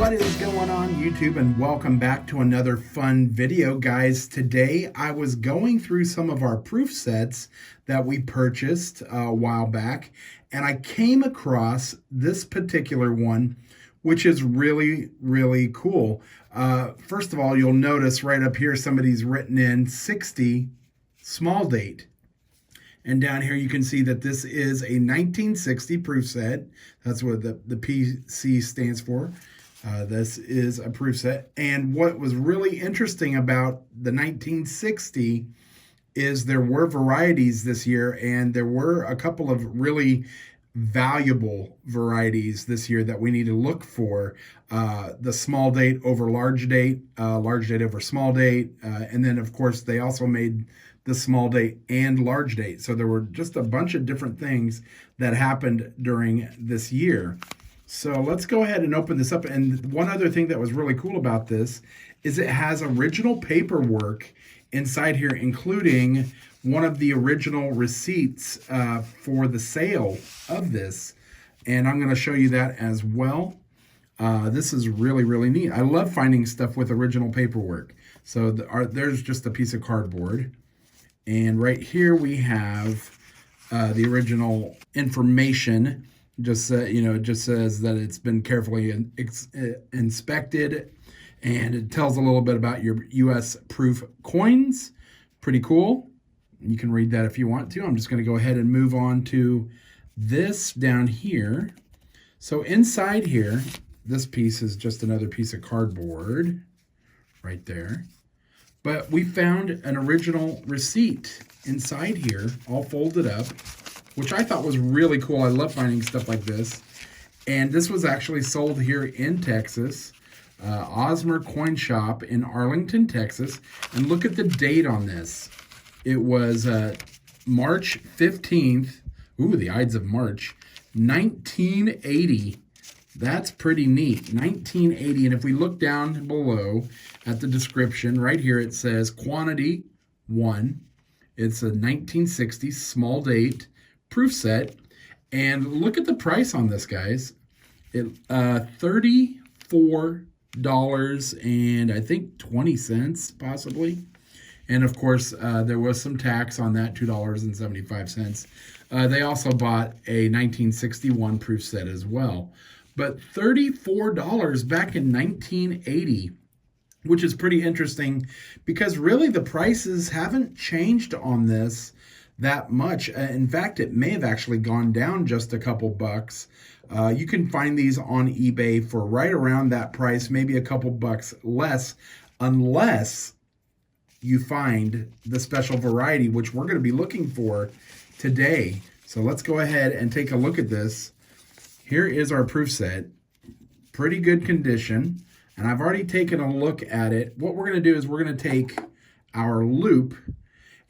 What is going on YouTube, and welcome back to another fun video, guys. Today I was going through some of our proof sets that we purchased a while back, and I came across this particular one, which is really cool. First of all, you'll notice right up here somebody's written in 60 small date. And down here you can see that this is a 1960 proof set. That's what the PC stands for. This is a proof set. And what was really interesting about the 1960 is there were varieties this year, and there were a couple of really valuable varieties this year that we need to look for. The small date over large date over small date, and then of course they also made the small date and large date. So there were just a bunch of different things that happened during this year. So let's go ahead and open this up. And one other thing that was really cool about this is it has original paperwork inside here, including one of the original receipts for the sale of this. And I'm going to show you that as well. This is really neat. I love finding stuff with original paperwork. So there's just a piece of cardboard. And right here we have the original information. It just says that it's been carefully inspected, and it tells a little bit about your U.S. proof coins. Pretty cool. You can read that if you want to. I'm just going to go ahead and move on to this down here. So inside here, this piece is just another piece of cardboard right there. But we found an original receipt inside here, all folded up, which I thought was really cool. I love finding stuff like this. And this was actually sold here in Texas, Osmer Coin Shop in Arlington, Texas. And look at the date on this. It was March 15th. Ooh, the Ides of March, 1980. That's pretty neat, 1980. And if we look down below at the description, right here it says quantity 1. It's a 1960 small date proof set. And look at the price on this, guys. $34 and I think 20 cents possibly. And of course, there was some tax on that, $2.75. They also bought a 1961 proof set as well. But $34 back in 1980, which is pretty interesting because really the prices haven't changed on this that much. In fact, it may have actually gone down just a couple bucks. You can find these on eBay for right around that price, maybe a couple bucks less, unless you find the special variety, which we're going to be looking for today. So let's go ahead and take a look at this. Here is our proof set, pretty good condition, and I've already taken a look at it. What we're going to do is we're going to take our loop,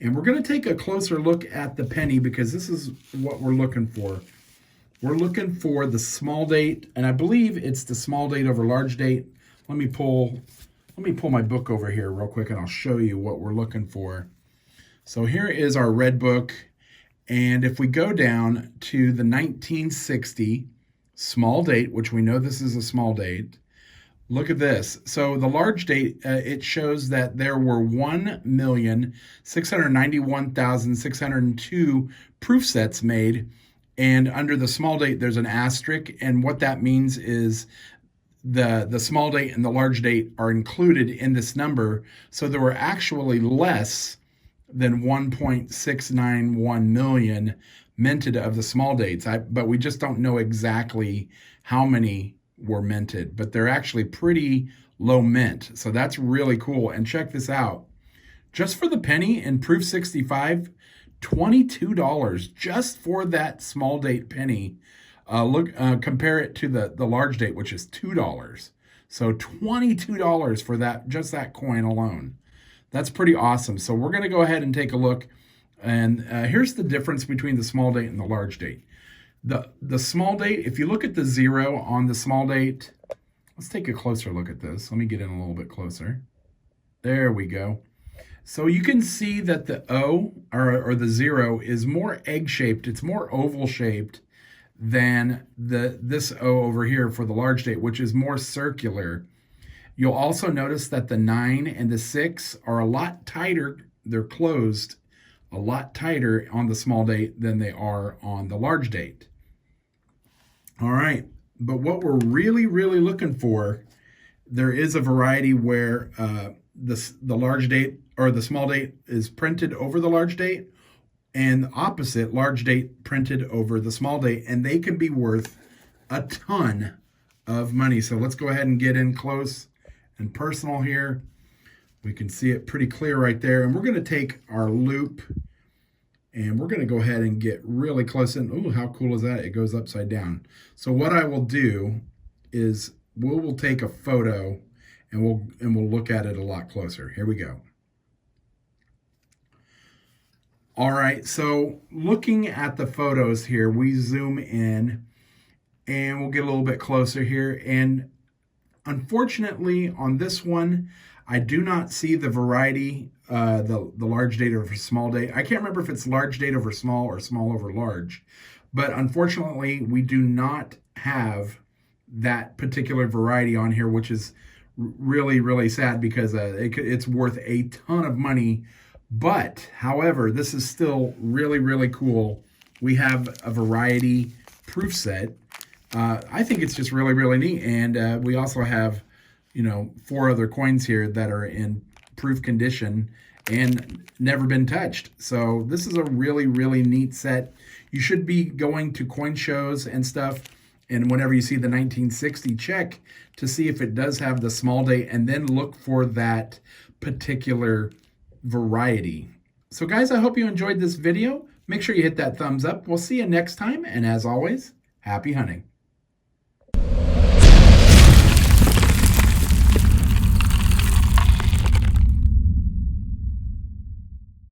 and we're going to take a closer look at the penny because this is what we're looking for. We're looking for the small date, and I believe it's the small date over large date. Let me pull my book over here real quick, and I'll show you what we're looking for. So here is our red book, and if we go down to the 1960 small date, which we know this is a small date, look at this. So the large date, it shows that there were 1,691,602 proof sets made. And under the small date, there's an asterisk. And what that means is the small date and the large date are included in this number. So there were actually less than 1.691 million minted of the small dates, but we just don't know exactly how many were minted, but they're actually pretty low mint. So that's really cool. And check this out. Just for the penny in proof 65, $22 just for that small date penny. Compare it to the large date, which is $2. So $22 for just that coin alone. That's pretty awesome. So we're going to go ahead and take a look. And here's the difference between the small date and the large date. The small date, if you look at the 0 on the small date, let's take a closer look at this. Let me get in a little bit closer. There we go. So you can see that the O or the 0 is more egg-shaped. It's more oval-shaped than this O over here for the large date, which is more circular. You'll also notice that the 9 and the 6 are a lot tighter. They're closed a lot tighter on the small date than they are on the large date. All right, but what we're really, really looking for, there is a variety where the large date or the small date is printed over the large date, and the opposite, large date printed over the small date, and they can be worth a ton of money. So let's go ahead and get in close and personal here. We can see it pretty clear right there. And we're going to take our loop and we're going to go ahead and get really close in. Ooh, how cool is that? It goes upside down. So what I will do is we'll take a photo and we'll look at it a lot closer. Here we go. All right, so looking at the photos here, we zoom in and we'll get a little bit closer here. And unfortunately on this one, I do not see the variety, the large date over small date. I can't remember if it's large date over small or small over large, but unfortunately we do not have that particular variety on here, which is really, really sad because it's worth a ton of money. But however, this is still really, really cool. We have a variety proof set. I think it's just really, really neat. And we also have, 4 other coins here that are in proof condition and never been touched. So this is a really, really neat set. You should be going to coin shows and stuff, and whenever you see the 1960, check to see if it does have the small date, and then look for that particular variety. So guys, I hope you enjoyed this video. Make sure you hit that thumbs up. We'll see you next time, and as always, happy hunting.